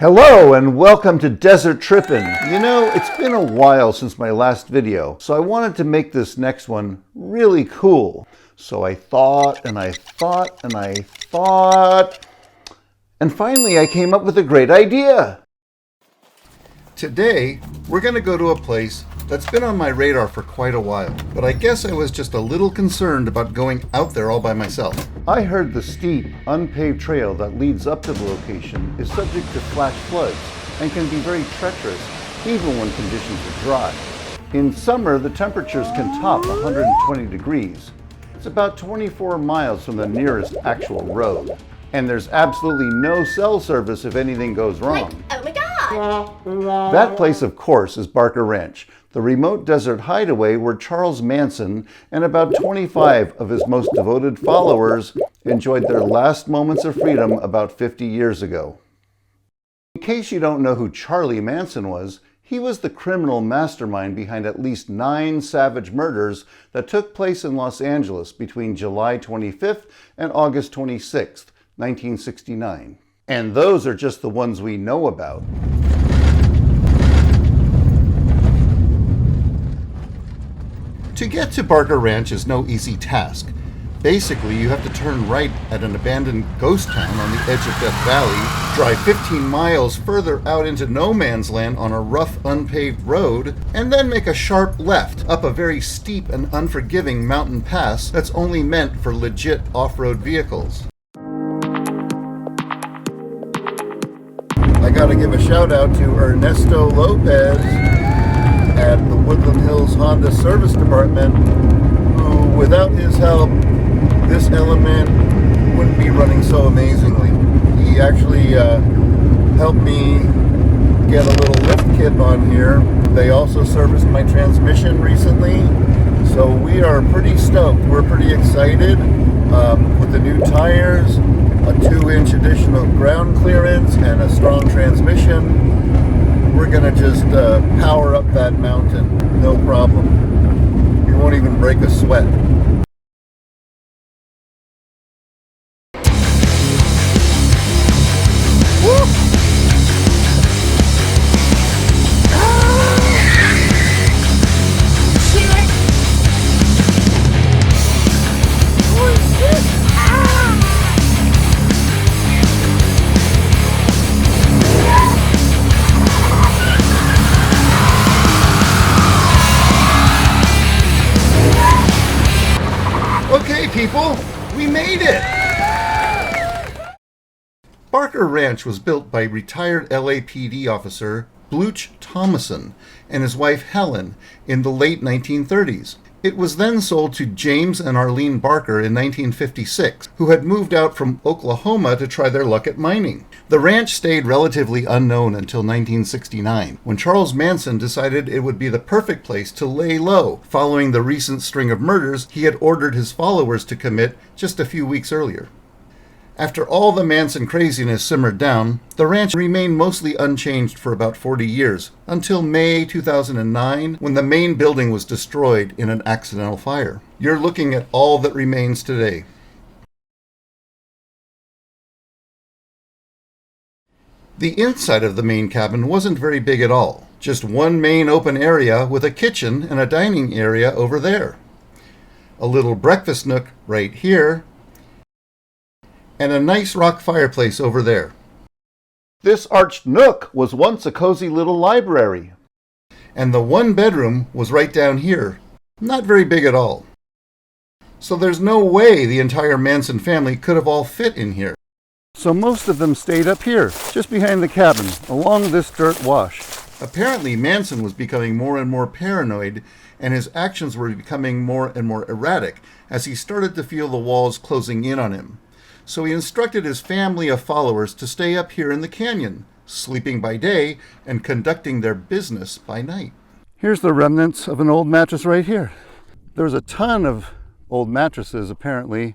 Hello and welcome to DesertTrippin. You know, it's been a while since my last video, so I wanted to make this next one really cool. So I thought, and finally I came up with a great idea. Today, we're going to go to a place that's been on my radar for quite a while, but I guess I was just a little concerned about going out there all by myself. I heard the steep, unpaved trail that leads up to the location is subject to flash floods and can be very treacherous, even when conditions are dry. In summer, the temperatures can top 120 degrees. It's about 24 miles from the nearest actual road. And there's absolutely no cell service if anything goes wrong. Oh my God! That place, of course, is Barker Ranch, the remote desert hideaway where Charles Manson and about 25 of his most devoted followers enjoyed their last moments of freedom about 50 years ago. In case you don't know who Charlie Manson was, he was the criminal mastermind behind at least 9 savage murders that took place in Los Angeles between July 25th and August 26th, 1969. And those are just the ones we know about. To get to Barker Ranch is no easy task. Basically, you have to turn right at an abandoned ghost town on the edge of Death Valley, drive 15 miles further out into no man's land on a rough, unpaved road, and then make a sharp left up a very steep and unforgiving mountain pass that's only meant for legit off-road vehicles. I gotta give a shout out to Ernesto Lopez at the Woodland Hills Honda Service Department, who, without his help, this element wouldn't be running so amazingly. He actually helped me get a little lift kit on here. They also serviced my transmission recently, so we are pretty stoked. We're pretty excited with the new tires, a 2-inch additional ground clearance, and a strong transmission. We're gonna just power up that mountain, no problem. You won't even break a sweat. Okay, people, we made it! Barker Ranch was built by retired LAPD officer Bluch Thomason and his wife Helen in the late 1930s. It was then sold to James and Arlene Barker in 1956, who had moved out from Oklahoma to try their luck at mining. The ranch stayed relatively unknown until 1969, when Charles Manson decided it would be the perfect place to lay low, following the recent string of murders he had ordered his followers to commit just a few weeks earlier. After all the Manson craziness simmered down, the ranch remained mostly unchanged for about 40 years, until May 2009, when the main building was destroyed in an accidental fire. You're looking at all that remains today. The inside of the main cabin wasn't very big at all, just one main open area with a kitchen and a dining area over there. A little breakfast nook right here, and a nice rock fireplace over there. This arched nook was once a cozy little library. And the one bedroom was right down here, not very big at all. So there's no way the entire Manson family could have all fit in here. So most of them stayed up here, just behind the cabin, along this dirt wash. Apparently Manson was becoming more and more paranoid, and his actions were becoming more and more erratic as he started to feel the walls closing in on him. So he instructed his family of followers to stay up here in the canyon, sleeping by day and conducting their business by night. Here's the remnants of an old mattress right here. There's a ton of old mattresses, apparently.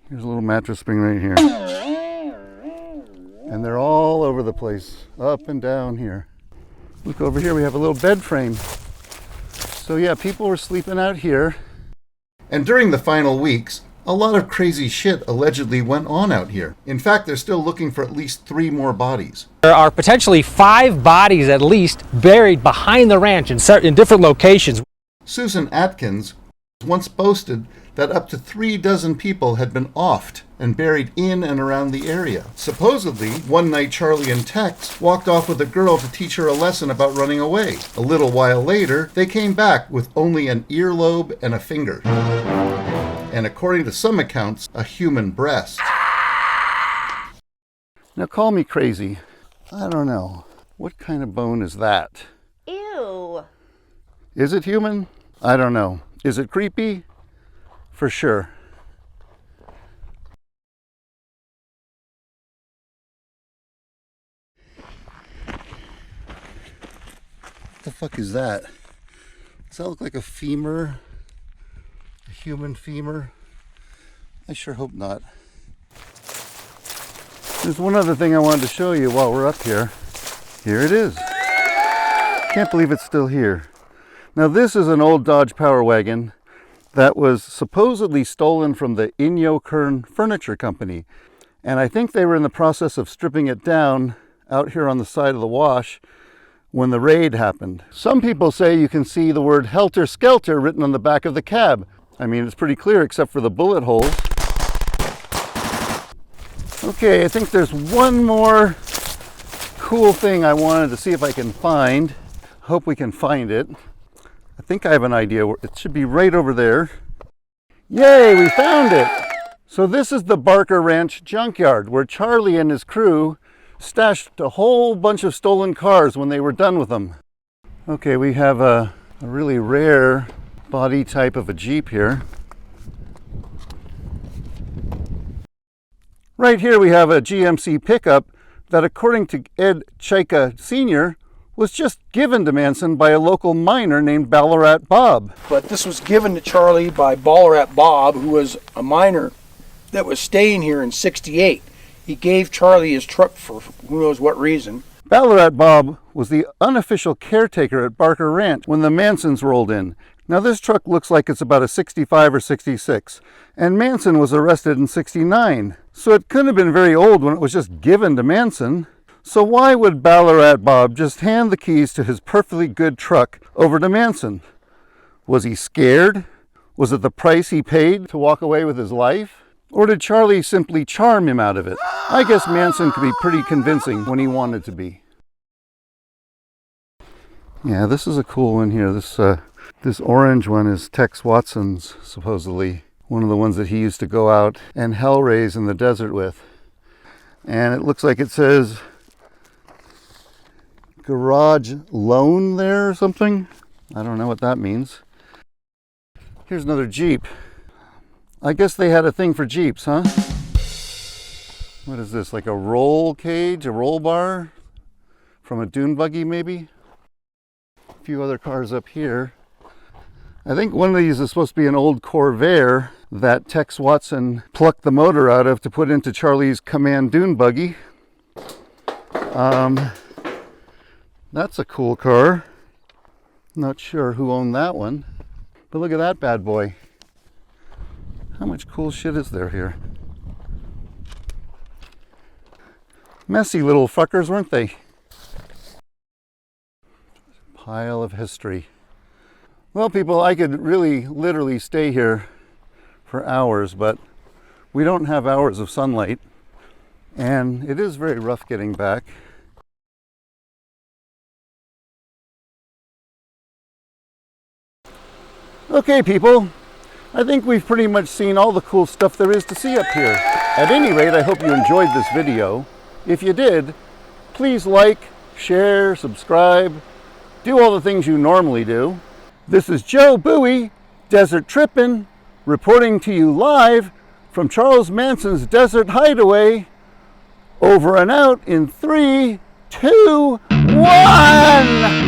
Here's a little mattress spring right here. And they're all over the place, up and down here. Look over here, we have a little bed frame. So yeah, people were sleeping out here. And during the final weeks, A lot of crazy shit allegedly went on out here. In fact, they're still looking for at least 3 more bodies. There are potentially 5 bodies at least buried behind the ranch in different locations. Susan Atkins once boasted that up to 3 dozen people had been offed and buried in and around the area. Supposedly, one night Charlie and Tex walked off with a girl to teach her a lesson about running away. A little while later, they came back with only an earlobe and a finger. And according to some accounts, a human breast. Now call me crazy. I don't know. What kind of bone is that? Ew. Is it human? I don't know. Is it creepy? For sure. What the fuck is that? Does that look like a femur? A human femur? I sure hope not. There's one other thing I wanted to show you while we're up here. Here it is. Can't believe it's still here. Now this is an old Dodge Power Wagon that was supposedly stolen from the Inyokern Furniture Company. And I think they were in the process of stripping it down out here on the side of the wash when the raid happened. Some people say you can see the word Helter Skelter written on the back of the cab. I mean, it's pretty clear except for the bullet holes. Okay, I think there's one more cool thing I wanted to see if I can find. Hope we can find it. I think I have an idea. It should be right over there. Yay, we found it! So this is the Barker Ranch Junkyard, where Charlie and his crew stashed a whole bunch of stolen cars when they were done with them. Okay, we have a really rare body type of a Jeep here. Right here we have a GMC pickup that, according to Ed Chaika Sr., was just given to Manson by a local miner named Ballarat Bob. But this was given to Charlie by Ballarat Bob, who was a miner that was staying here in '68. He gave Charlie his truck for who knows what reason. Ballarat Bob was the unofficial caretaker at Barker Ranch when the Mansons rolled in. Now this truck looks like it's about a 65 or 66, and Manson was arrested in '69. So it couldn't have been very old when it was just given to Manson. So why would Ballarat Bob just hand the keys to his perfectly good truck over to Manson? Was he scared? Was it the price he paid to walk away with his life? Or did Charlie simply charm him out of it? I guess Manson could be pretty convincing when he wanted to be. Yeah, this is a cool one here. This orange one is Tex Watson's, supposedly. One of the ones that he used to go out and hell raise in the desert with. And it looks like it says garage loan there or something. I don't know what that means. Here's another Jeep. I guess they had a thing for Jeeps, huh? What is this, like a roll cage, a roll bar from a dune buggy maybe? A few other cars up here. I think one of these is supposed to be an old Corvair that Tex Watson plucked the motor out of to put into Charlie's Command dune buggy. That's a cool car. Not sure who owned that one, but look at that bad boy. How much cool shit is there here? Messy little fuckers, weren't they? Pile of history. Well, people, I could really literally stay here for hours, but we don't have hours of sunlight, and it is very rough getting back. Okay, people, I think we've pretty much seen all the cool stuff there is to see up here. At any rate, I hope you enjoyed this video. If you did, please like, share, subscribe, do all the things you normally do. This is Joe Bowie, DesertTrippin, reporting to you live from Charles Manson's Desert Hideaway. Over and out in 3, 2, 1!